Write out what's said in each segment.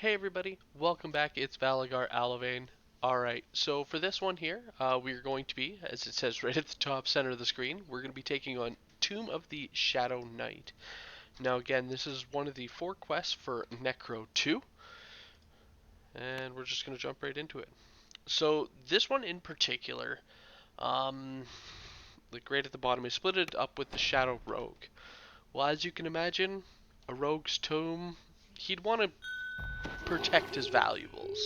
Hey everybody, welcome back. It's Valagar Aloevain. Alright, so for this one here, we're going to be, as it says right at the top center of the screen, we're going to be taking on Tomb of the Shadow Knight. Now again, this is one of the 4 quests for Necro 2, and we're just going to jump right into it. So this one in particular, like right at the bottom, is split it up with the Shadow Rogue. Well, as you can imagine, a rogue's tomb, he'd want to protect his valuables.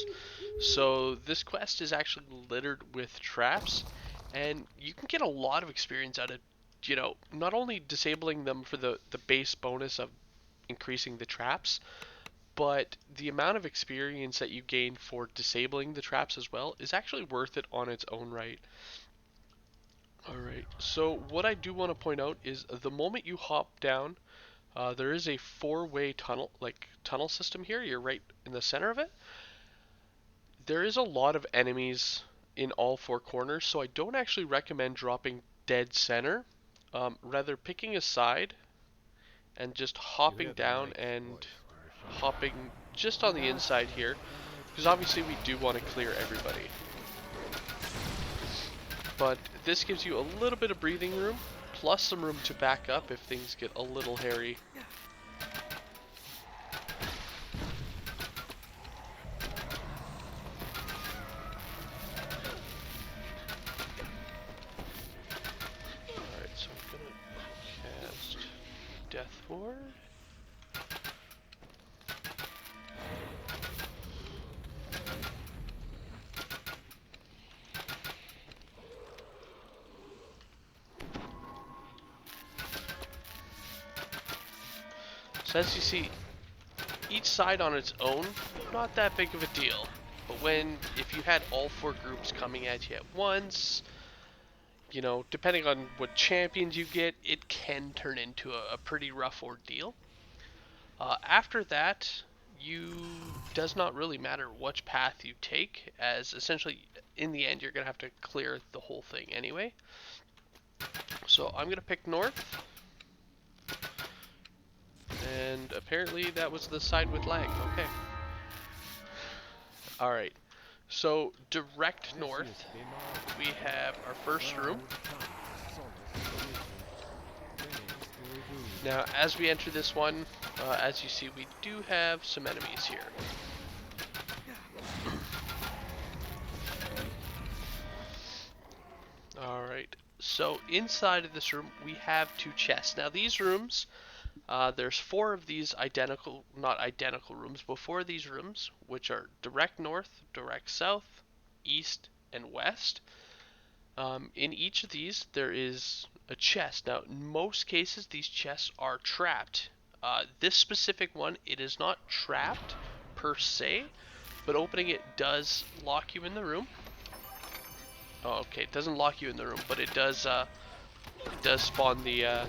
So this quest is actually littered with traps, and you can get a lot of experience out of, not only disabling them for the base bonus of increasing the traps, but the amount of experience that you gain for disabling the traps as well is actually worth it on its own right. Alright, so what I do want to point out is the moment you hop down, there is a 4-way tunnel system here. You're right in the center of it. There is a lot of enemies in all 4 corners, so I don't actually recommend dropping dead center. Rather picking a side and just hopping down and hopping just on the inside here, because obviously we do want to clear everybody. But this gives you a little bit of breathing room, plus some room to back up if things get a little hairy. Alright, so I'm gonna cast Death Ward. So as you see, each side on its own, not that big of a deal. But if you had all 4 groups coming at you at once, depending on what champions you get, it can turn into a pretty rough ordeal. After that, does not really matter which path you take, as essentially in the end you're gonna have to clear the whole thing anyway. So I'm gonna pick north, and apparently that was the side with lag. Okay. All right. So direct north, we have our first room. Now, as we enter this one, as you see, we do have some enemies here. Alright, so inside of this room, we have 2 chests. Now, these rooms, there's 4 of these not identical rooms, but 4 of these rooms, which are direct north, direct south, east, and west. In each of these, there is a chest. Now, in most cases, these chests are trapped. This specific one, it is not trapped per se, but opening it does lock you in the room. Oh, okay, it doesn't lock you in the room, but it does spawn the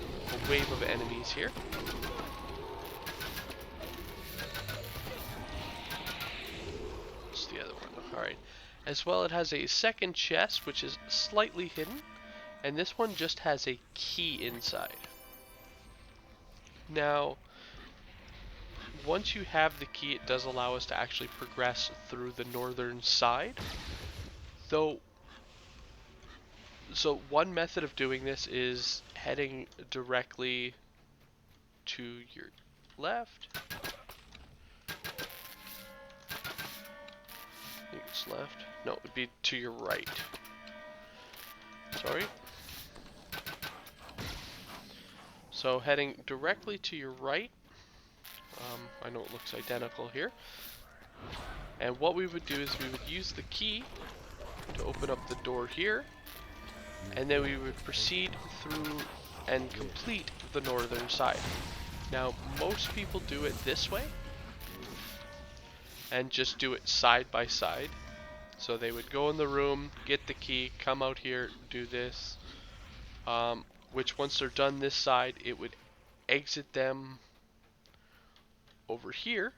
wave of enemies here. What's the other one? Alright. As well, it has a second chest, which is slightly hidden, and this one just has a key inside. Now, once you have the key, it does allow us to actually progress through the northern side. So one method of doing this is heading directly to your left. I think it's left. No, it would be to your right. Sorry. So heading directly to your right. I know it looks identical here. And what we would do is we would use the key to open up the door here. And then we would proceed through and complete the northern side. Now, most people do it this way. And just do it side by side. So they would go in the room, get the key, come out here, do this. Which once they're done this side, it would exit them over here,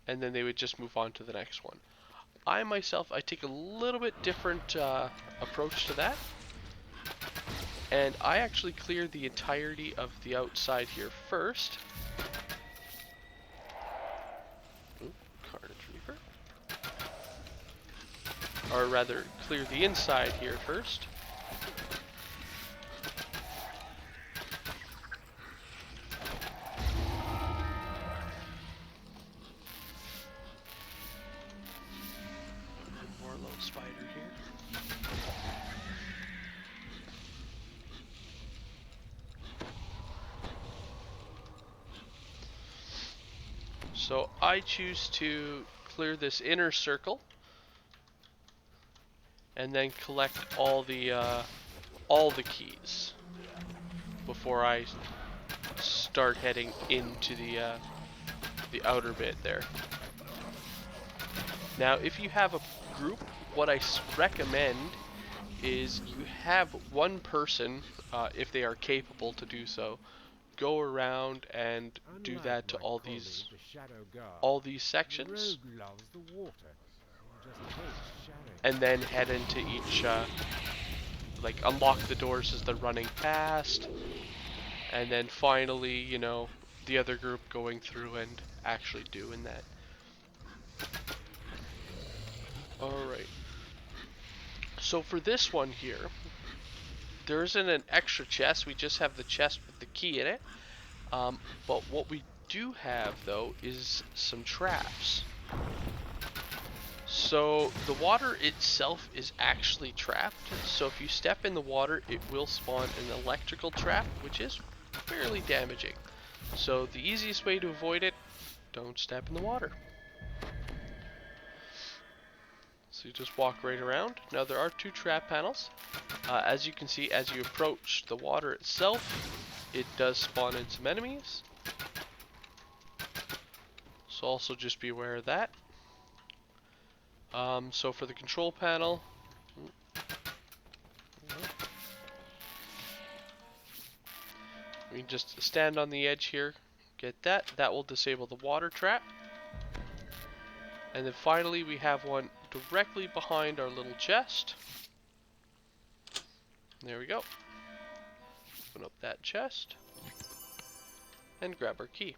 and then they would just move on to the next one. I myself, I take a little bit different approach to that, and I actually clear the entirety of the outside here first. Ooh, Carnage Reaper. Or rather, clear the inside here first. More little spider here. So I choose to clear this inner circle and then collect all the keys before I start heading into the outer bit there. Now, if you have a group, what I recommend is you have one person, if they are capable to do so, go around and do that to all these sections, and then head into each, like unlock the doors as they're running past, and then finally, you know, the other group going through and actually doing that. Alright. So for this one here, there isn't an extra chest, we just have the chest with the key in it. But what we do have, though, is some traps. So the water itself is actually trapped, so if you step in the water, it will spawn an electrical trap, which is fairly damaging. So the easiest way to avoid it, don't step in the water. So you just walk right around. Now there are 2 trap panels. As you can see, as you approach the water itself, it does spawn in some enemies. So also just be aware of that. So for the control panel, we can just stand on the edge here, get that. That will disable the water trap. And then finally we have one directly behind our little chest. There we go. Open up that chest and grab our key.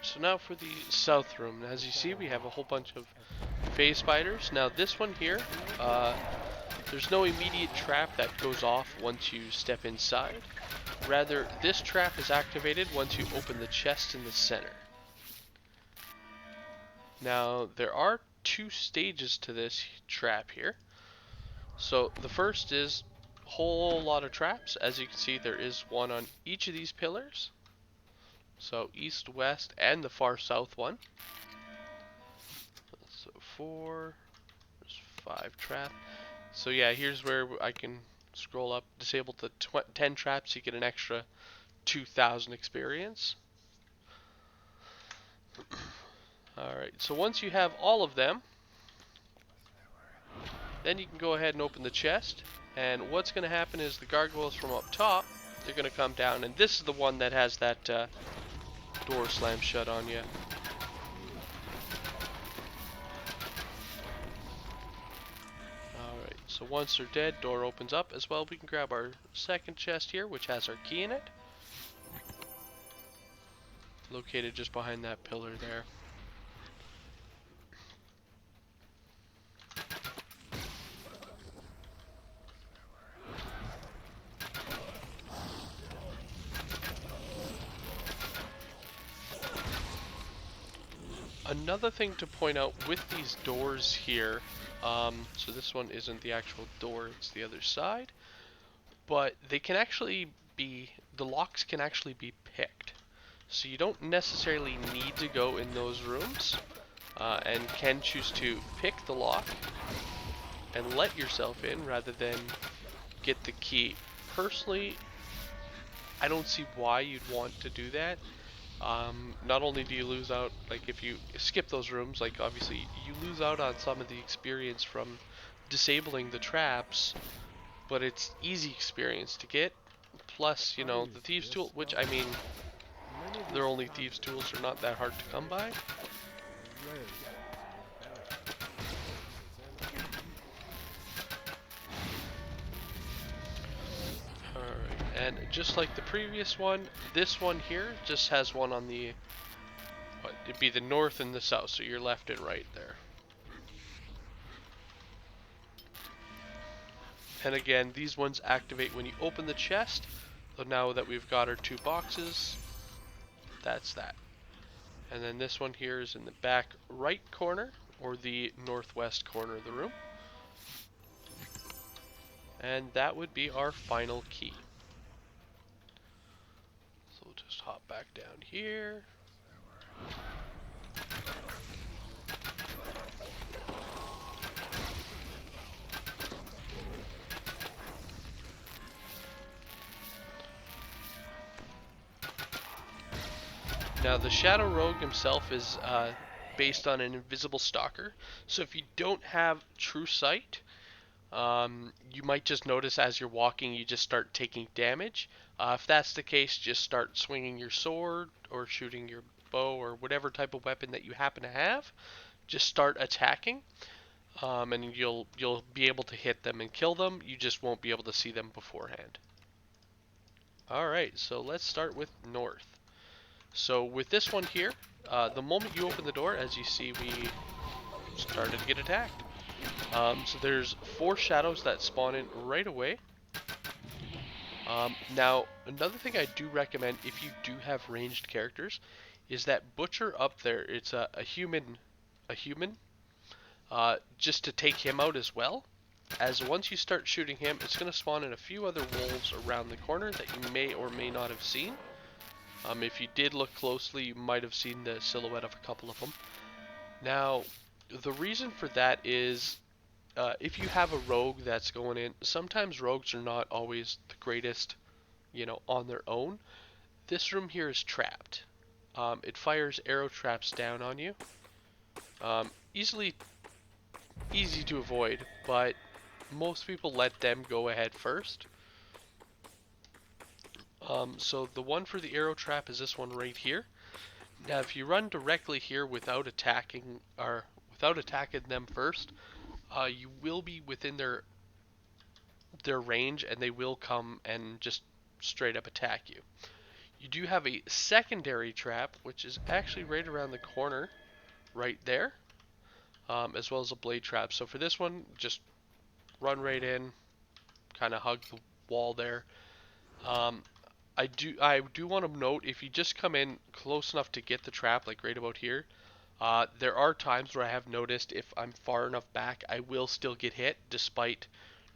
So now for the south room. As you see, we have a whole bunch of phase spiders. Now this one here, there's no immediate trap that goes off once you step inside. Rather, this trap is activated once you open the chest in the center. Now, there are 2 stages to this trap here. So the first is a whole lot of traps. As you can see, there is one on each of these pillars. So east, west, and the far south one. So 4, there's 5 traps. So yeah, here's where I can scroll up, disable the 10 traps, you get an extra 2,000 experience. Alright, so once you have all of them, then you can go ahead and open the chest. And what's going to happen is the gargoyles from up top, they're going to come down. And this is the one that has that door slam shut on you. Alright, so once they're dead, door opens up as well. We can grab our second chest here, which has our key in it. Located just behind that pillar there. Another thing to point out with these doors here, so this one isn't the actual door, it's the other side, but they can actually be, the locks can actually be picked. So you don't necessarily need to go in those rooms, and can choose to pick the lock and let yourself in rather than get the key. Personally, I don't see why you'd want to do that. Not only do you lose out, like if you skip those rooms, like obviously you lose out on some of the experience from disabling the traps, but it's easy experience to get. Plus, you know, the Thieves' Tool, which I mean, they're only Thieves' Tools, are not that hard to come by. Alright, and just like the previous one, this one here just has one on the, what, it'd be the north and the south, so your left and right there. And again, these ones activate when you open the chest. So now that we've got our 2 boxes, that's that. And then this one here is in the back right corner, or the northwest corner of the room. And that would be our final key. So we'll just hop back down here. Now the Shadow Rogue himself is based on an invisible stalker. So if you don't have true sight, you might just notice as you're walking you just start taking damage. If that's the case, just start swinging your sword or shooting your bow or whatever type of weapon that you happen to have. Just start attacking, and you'll be able to hit them and kill them. You just won't be able to see them beforehand. All right, so let's start with north. So with this one here, the moment you open the door, as you see, we started to get attacked. So there's 4 shadows that spawn in right away. Now, another thing I do recommend if you do have ranged characters is that butcher up there. It's a human, just to take him out as well. As once you start shooting him, it's going to spawn in a few other wolves around the corner that you may or may not have seen. If you did look closely, you might have seen the silhouette of a couple of them. Now, the reason for that is if you have a rogue that's going in, sometimes rogues are not always the greatest, you know, on their own. This room here is trapped. It fires arrow traps down on you. Easy to avoid, but most people let them go ahead first. So the one for the arrow trap is this one right here. Now, if you run directly here without attacking them first, you will be within their range, and they will come and just straight up attack you. You do have a secondary trap, which is actually right around the corner, right there, as well as a blade trap. So for this one, just run right in, kind of hug the wall there. I do want to note, if you just come in close enough to get the trap, like right about here, there are times where I have noticed if I'm far enough back, I will still get hit, despite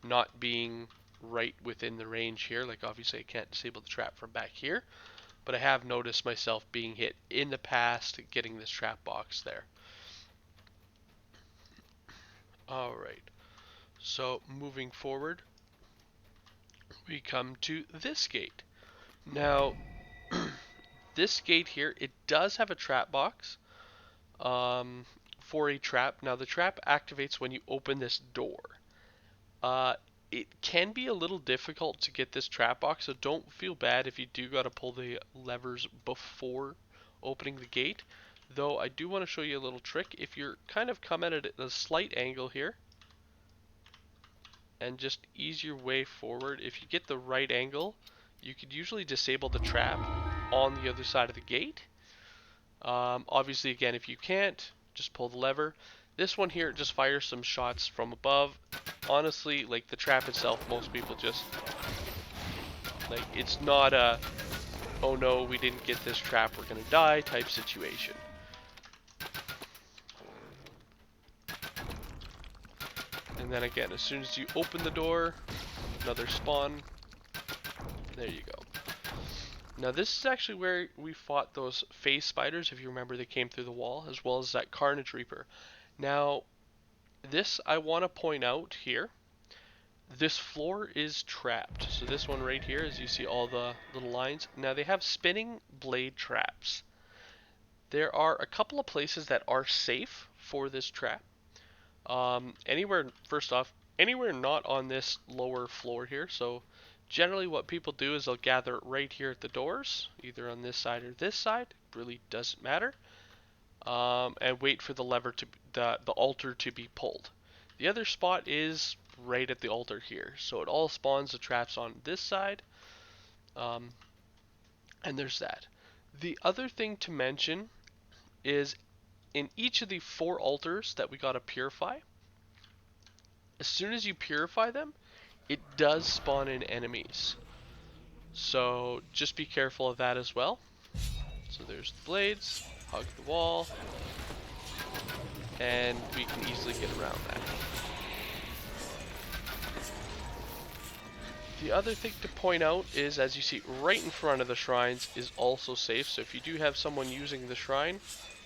not being right within the range here. Like obviously I can't disable the trap from back here, but I have noticed myself being hit in the past getting this trap box there. Alright, so moving forward, we come to this gate. Now, this gate here, it does have a trap box for a trap. Now, the trap activates when you open this door. It can be a little difficult to get this trap box, so don't feel bad if you do got to pull the levers before opening the gate. Though I do want to show you a little trick. If you're kind of come at it at a slight angle here, and just ease your way forward, if you get the right angle, you could usually disable the trap on the other side of the gate. Obviously, again, if you can't, just pull the lever. This one here just fires some shots from above. Honestly, like the trap itself, most people just, like, it's not a, oh no, we didn't get this trap, we're gonna die type situation. And then again, as soon as you open the door, another spawn. There you go. Now this is actually where we fought those phase spiders, if you remember, they came through the wall, as well as that Carnage Reaper. Now, this I want to point out here. This floor is trapped. So this one right here, as you see all the little lines. Now they have spinning blade traps. There are a couple of places that are safe for this trap. Anywhere, first off, anywhere not on this lower floor here. So generally what people do is they'll gather right here at the doors, either on this side or this side. Really doesn't matter. And wait for the lever to the altar to be pulled. The other spot is right at the altar here, so it all spawns the traps on this side, um, and there's that. The other thing to mention is in each of the 4 altars that we gotta purify, as soon as you purify them, it does spawn in enemies. So just be careful of that as well. So there's the blades, hug the wall, and we can easily get around that. The other thing to point out is, as you see, right in front of the shrines is also safe. So if you do have someone using the shrine,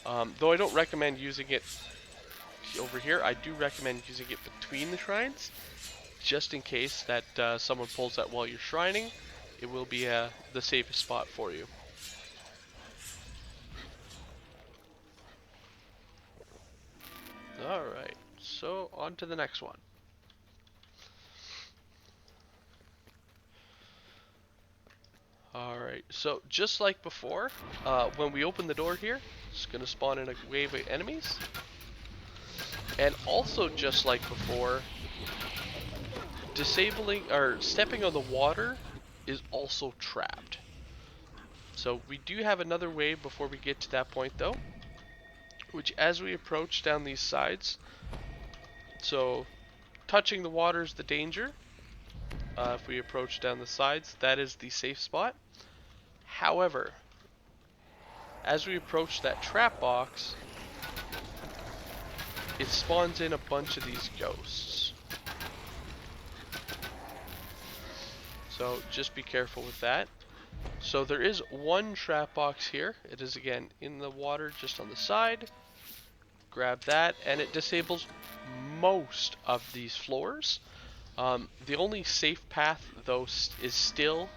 though I don't recommend using it over here, I do recommend using it between the shrines, just in case that someone pulls that while you're shrining. It will be the safest spot for you. Alright, so on to the next one. Alright, so just like before, when we open the door here, it's going to spawn in a wave of enemies. And also just like before, disabling or stepping on the water is also trapped. So we do have another wave before we get to that point though, which as we approach down these sides, so touching the water is the danger. If we approach down the sides, that is the safe spot. However, as we approach that trap box, it spawns in a bunch of these ghosts. So just be careful with that. So there is one trap box here. It is again in the water just on the side. Grab that and it disables most of these floors. The only safe path though is still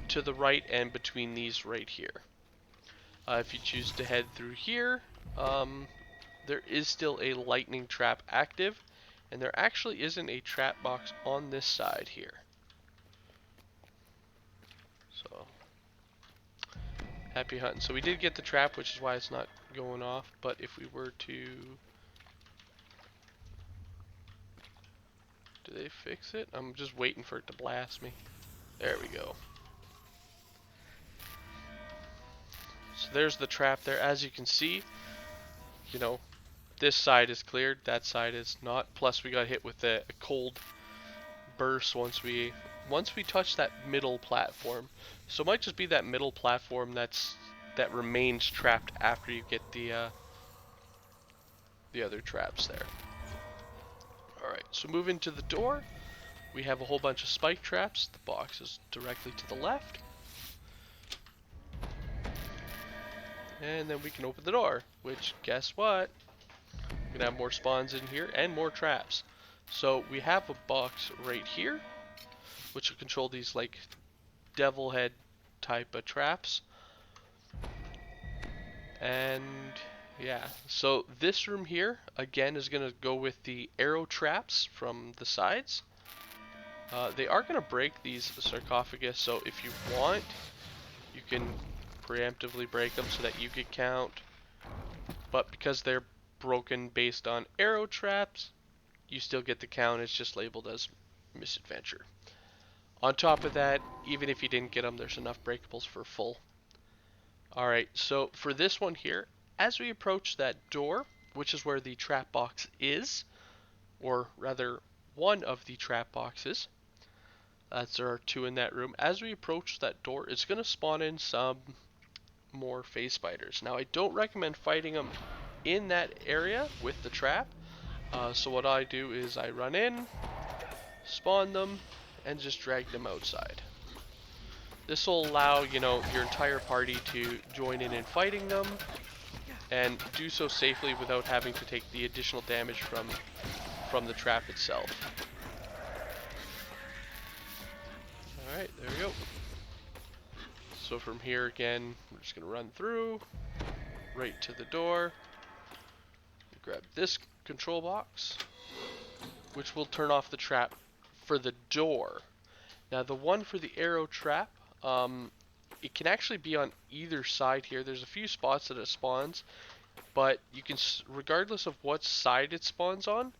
to the right and between these right here. If you choose to head through here, there is still a lightning trap active, and there actually isn't a trap box on this side here. So, happy hunting. So we did get the trap, which is why it's not going off, but if we were to... Do they fix it? I'm just waiting for it to blast me. There we go. So there's the trap there. As you can see, you know, this side is cleared, that side is not. Plus we got hit with a cold burst once we touch that middle platform. So it might just be that middle platform that remains trapped after you get the other traps there. Alright, so moving to the door, we have a whole bunch of spike traps. The box is directly to the left. And then we can open the door, which, guess what? We're gonna have more spawns in here and more traps. So we have a box right here, which will control these like devil head type of traps. And yeah, so this room here again is gonna go with the arrow traps from the sides. They are gonna break these sarcophagus, so if you want, you can preemptively break them so that you get count. But because they're broken based on arrow traps, you still get the count. It's just labeled as misadventure. On top of that, even if you didn't get them, there's enough breakables for full. Alright, so for this one here, as we approach that door, which is where the trap box is, or rather one of the trap boxes, there are 2 in that room. As we approach that door, it's going to spawn in some more phase spiders. Now I don't recommend fighting them in that area with the trap. So what I do is I run in, spawn them, and just drag them outside. This will allow, you know, your entire party to join in fighting them and do so safely without having to take the additional damage from the trap itself. Alright, there we go. So from here again, we're just going to run through, right to the door. Grab this control box, which will turn off the trap for the door. Now the one for the arrow trap, it can actually be on either side here. There's a few spots that it spawns, but you can, regardless of what side it spawns on,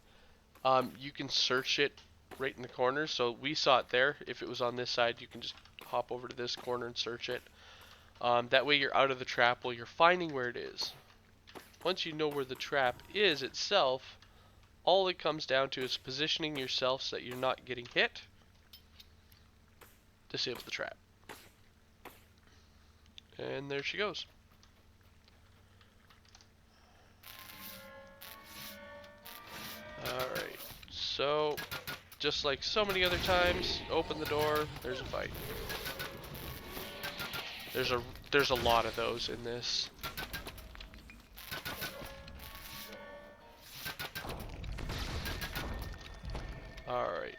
you can search it right in the corner. So we saw it there. If it was on this side, you can just hop over to this corner and search it. That way you're out of the trap while you're finding where it is. Once you know where the trap is itself, all it comes down to is positioning yourself so that you're not getting hit. Disable the trap. And there she goes. Alright, so just like so many other times, open the door, there's a fight. There's a lot of those in this. Alright.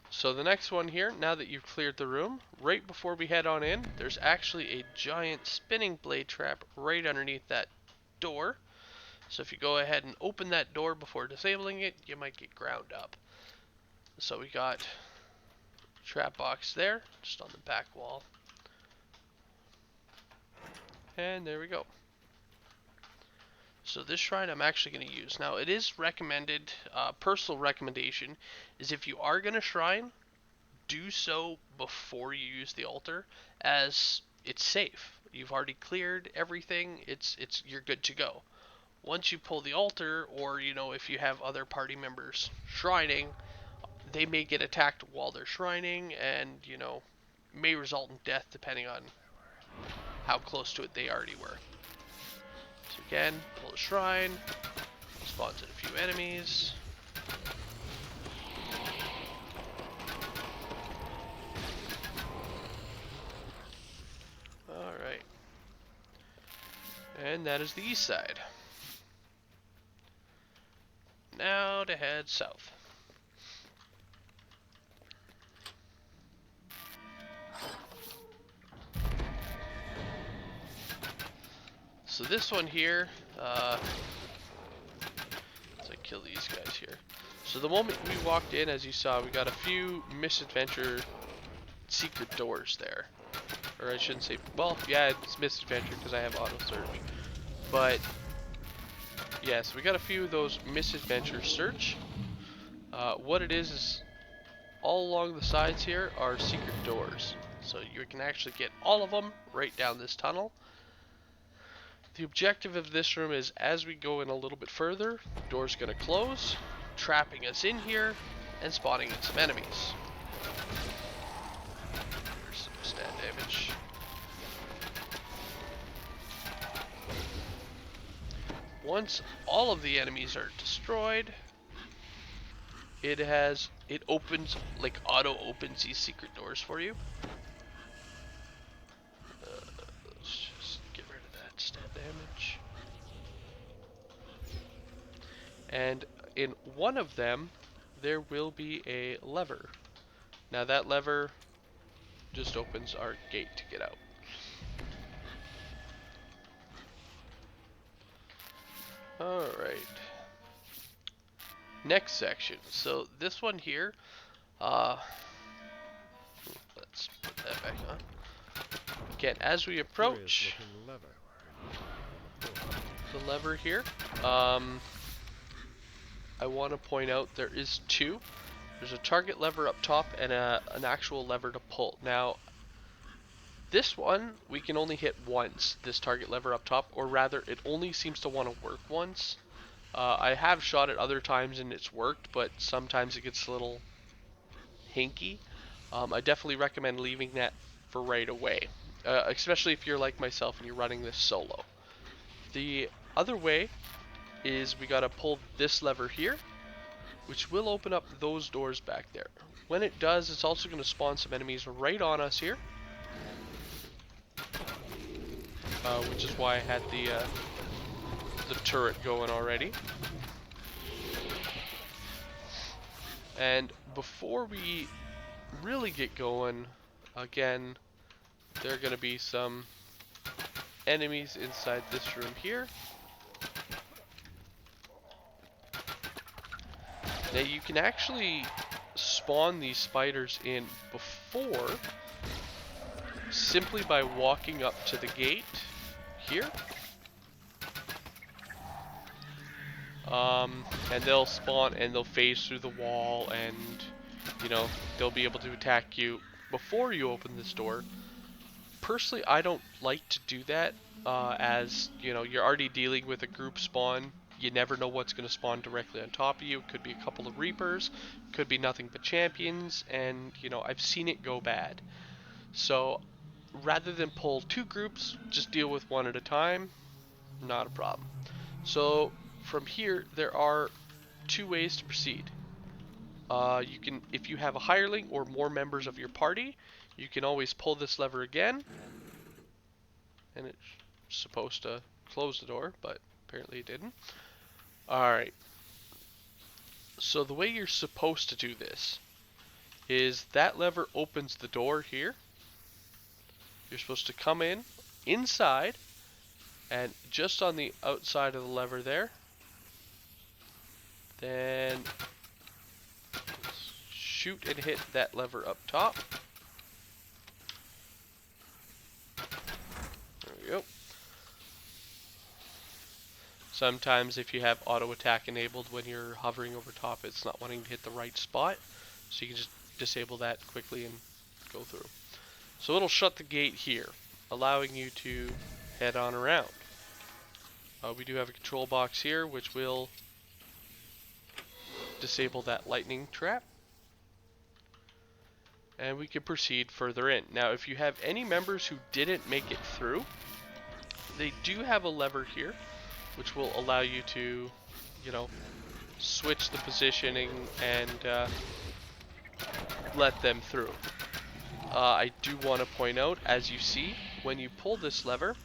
So the next one here, now that you've cleared the room, right before we head on in, there's actually a giant spinning blade trap right underneath that door. So if you go ahead and open that door before disabling it, you might get ground up. So we got trap box there, just on the back wall. And there we go. So this shrine I'm actually going to use. Now it is recommended, personal recommendation, is if you are going to shrine, do so before you use the altar, as it's safe. You've already cleared everything, you're good to go. Once you pull the altar, or if you have other party members shrining, they may get attacked while they're shrining, and may result in death depending on how close to it they already were. So again, pull a shrine, spawns in a few enemies. Alright. And that is the east side. Now to head south. So this one here, let's kill these guys here. So the moment we walked in, as you saw, we got a few misadventure secret doors there. Or I shouldn't say, well, yeah, it's misadventure because I have auto search. But, yeah, so we got a few of those misadventure search. What it is all along the sides here are secret doors. So you can actually get all of them right down this tunnel. The objective of this room is, as we go in a little bit further, the door's going to close, trapping us in here, and spawning in some enemies. There's some stat damage. Once all of the enemies are destroyed, it opens, like auto opens these secret doors for you. Let's just get rid of that stat damage. And in one of them, there will be a lever. Now that lever just opens our gate to get out. Alright. Next section. So this one here, let's put that back on. Again, as we approach the lever here, I want to point out there is two. There's a target lever up top and an actual lever to pull. Now, this one we can only hit once, this target lever up top, or rather it only seems to want to work once. I have shot it other times and it's worked, but sometimes it gets a little hinky. I definitely recommend leaving that for right away, especially if you're like myself and you're running this solo. The other way is we gotta pull this lever here, which will open up those doors back there. When it does, it's also going to spawn some enemies right on us here, which is why I had the turret going already. And before we really get going, again, there are going to be some enemies inside this room here. Now you can actually spawn these spiders in before simply by walking up to the gate here. And they'll spawn and they'll phase through the wall, and you know, they'll be able to attack you before you open this door. Personally, I don't like to do that, as you know, you're already dealing with a group spawn. You never know what's going to spawn directly on top of you. It could be a couple of Reapers, could be nothing but champions, and you know, I've seen it go bad. So rather than pull two groups, just deal with one at a time. Not a problem. So from here, there are two ways to proceed. You can, if you have a hireling or more members of your party, you can always pull this lever again, and it's supposed to close the door, but apparently it didn't. Alright, so the way you're supposed to do this is that lever opens the door here. You're supposed to come in inside, and just on the outside of the lever there, then shoot and hit that lever up top. There we go. Sometimes if you have auto attack enabled when you're hovering over top, it's not wanting to hit the right spot, so you can just disable that quickly and go through. So it'll shut the gate here, allowing you to head on around. We do have a control box here which will disable that lightning trap, and we can proceed further in. Now if you have any members who didn't make it through, they do have a lever here which will allow you to, you know, switch the positioning and let them through. I do want to point out, as you see, when you pull this lever,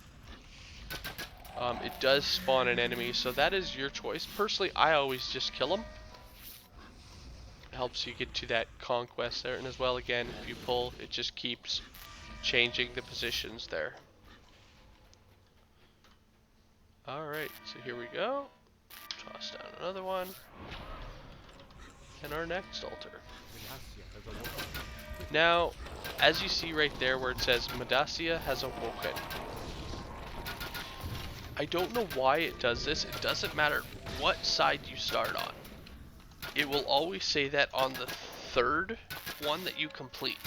it does spawn an enemy, so that is your choice. Personally, I always just kill them. It helps you get to that conquest there, and as well, again, if you pull, it just keeps changing the positions there. Alright, so here we go. Toss down another one. And our next altar. Now, as you see right there where it says Madassia has awoken. I don't know why it does this. It doesn't matter what side you start on. It will always say that on the third one that you complete.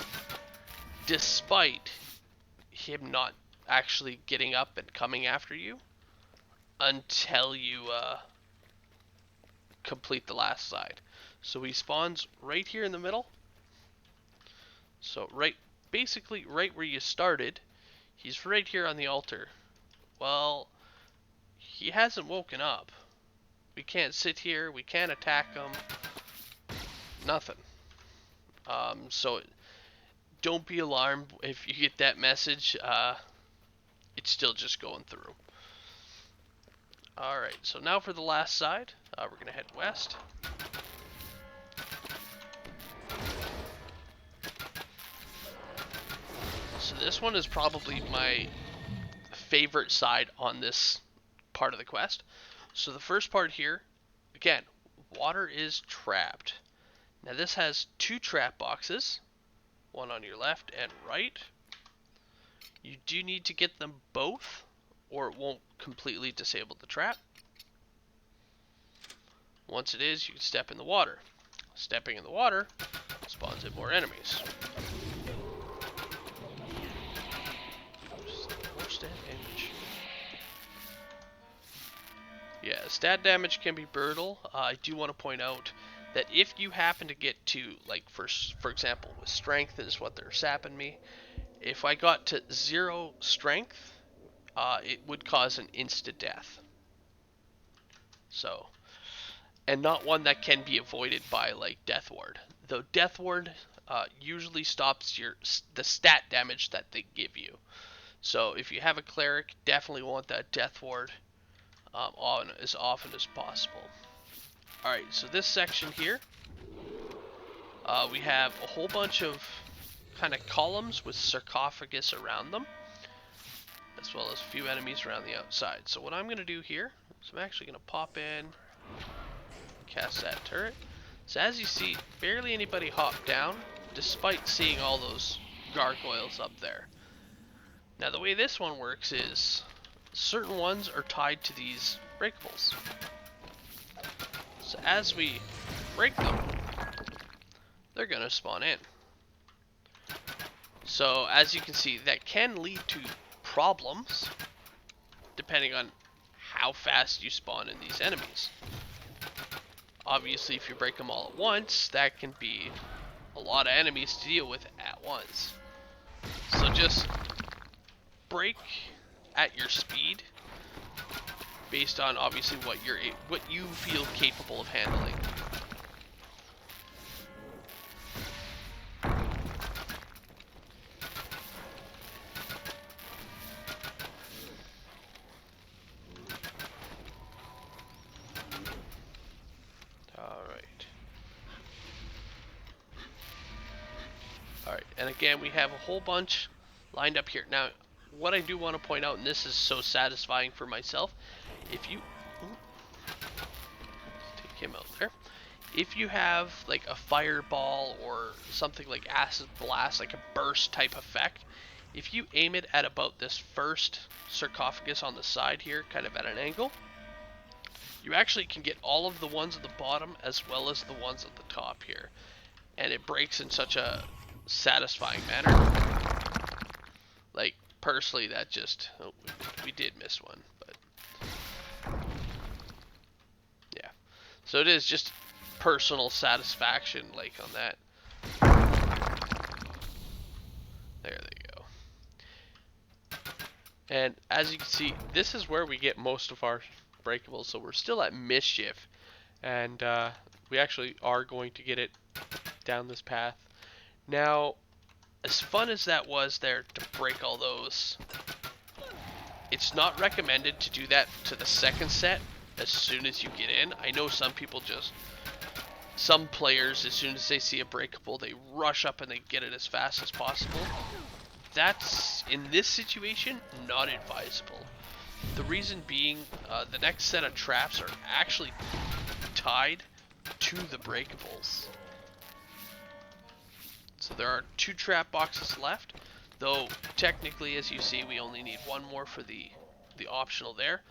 Despite him not actually getting up and coming after you until you complete the last side. So he spawns right here in the middle. So basically right where you started, he's right here on the altar. Well, he hasn't woken up. We can't sit here, we can't attack him. Nothing. So don't be alarmed if you get that message. It's still just going through. Alright, so now for the last side, we're going to head west. So this one is probably my favorite side on this part of the quest. So the first part here, again, water is trapped. Now this has two trap boxes, one on your left and right. You do need to get them both, or it won't completely disable the trap. Once it is, you can step in the water. Stepping in the water spawns in more enemies. Stat damage. Yeah, stat damage can be brutal. I do want to point out that if you happen to get to, like, for example, with strength is what they're sapping me. If I got to 0 strength, it would cause an instant death. So, and not one that can be avoided by, like, Death Ward. Though Death Ward usually stops the stat damage that they give you. So if you have a cleric, definitely want that Death Ward on as often as possible. Alright, so this section here, We have a whole bunch of kind of columns with sarcophagus around them, as well as a few enemies around the outside. So what I'm going to do here is I'm actually going to pop in, cast that turret. So as you see, barely anybody hopped down, despite seeing all those gargoyles up there. Now the way this one works is, certain ones are tied to these breakables. So as we break them, they're going to spawn in. So as you can see, that can lead to problems, depending on how fast you spawn in these enemies. Obviously, if you break them all at once, that can be a lot of enemies to deal with at once. So just break at your speed, based on obviously what you feel capable of handling. Alright, and again, we have a whole bunch lined up here. Now, what I do want to point out, and this is so satisfying for myself, if you... take him out there. If you have, like, a fireball or something like acid blast, like a burst type effect, if you aim it at about this first sarcophagus on the side here, kind of at an angle, you actually can get all of the ones at the bottom as well as the ones at the top here. And it breaks in such a satisfying manner. Like, personally, that just... oh, we did miss one, but... yeah. So it is just personal satisfaction, like, on that. There they go. And as you can see, this is where we get most of our breakables. So we're still at mischief. And we actually are going to get it down this path. Now, as fun as that was there to break all those, it's not recommended to do that to the second set as soon as you get in. I know some people just, some players, as soon as they see a breakable, they rush up and they get it as fast as possible. That's, in this situation, not advisable. The reason being, the next set of traps are actually tied to the breakables. So there are 2 trap boxes left, though technically, as you see, we only need 1 more for the optional there.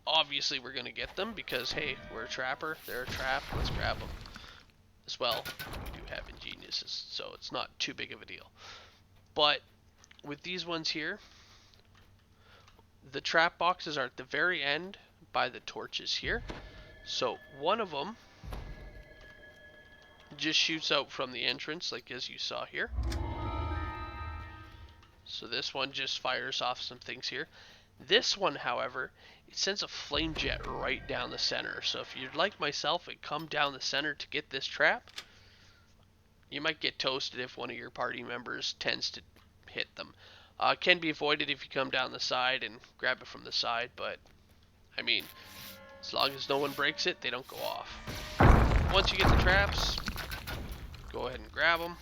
Obviously, we're going to get them because, hey, we're a trapper, they're a trap, let's grab them. As well, we do have ingeniouses, so it's not too big of a deal. But with these ones here, the trap boxes are at the very end by the torches here. So one of them just shoots out from the entrance, like as you saw here. So this one just fires off some things here. This one, however, it sends a flame jet right down the center. So if you're like myself and come down the center to get this trap, you might get toasted if one of your party members tends to hit them. Can be avoided if you come down the side and grab it from the side, but I mean, as long as no one breaks it, they don't go off. Once you get the traps, go ahead and grab them.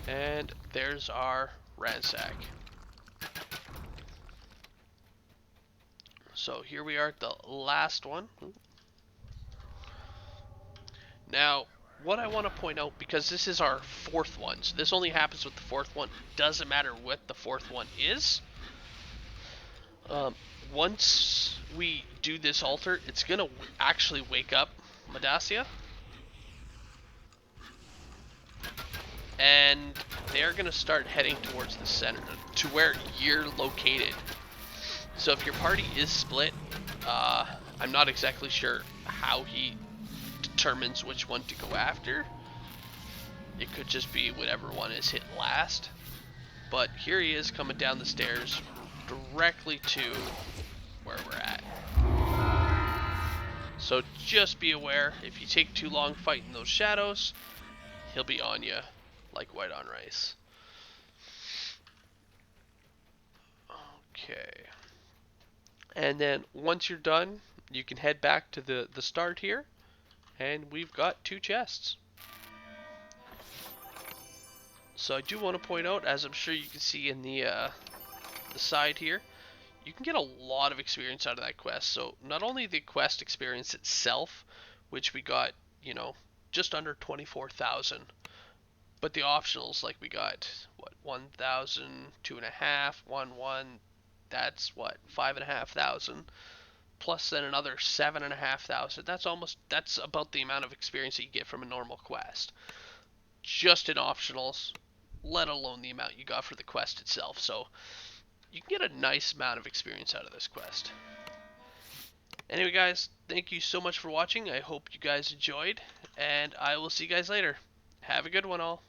And there's our ransack. So here we are at the last one. Now, what I want to point out, because this is our 4th one, so this only happens with the 4th one, doesn't matter what the 4th one is. Once we do this altar, it's going to actually wake up Madassia. And they're going to start heading towards the center, to where you're located. So if your party is split, I'm not exactly sure how he determines which one to go after. It could just be whatever one is hit last. But here he is coming down the stairs directly to where we're at. So just be aware, if you take too long fighting those shadows, he'll be on you like white on rice. Okay. And then once you're done, you can head back to the start here. And we've got 2 chests. So I do want to point out, as I'm sure you can see in the side here, you can get a lot of experience out of that quest. So not only the quest experience itself, which we got, you know, just under 24,000, but the optionals, like we got, what, 1,000, 2.5, 1, that's what, 5,500, plus then another 7,500. That's about the amount of experience that you get from a normal quest. Just in optionals, let alone the amount you got for the quest itself. So you can get a nice amount of experience out of this quest. Anyway, guys, thank you so much for watching. I hope you guys enjoyed, and I will see you guys later. Have a good one, all.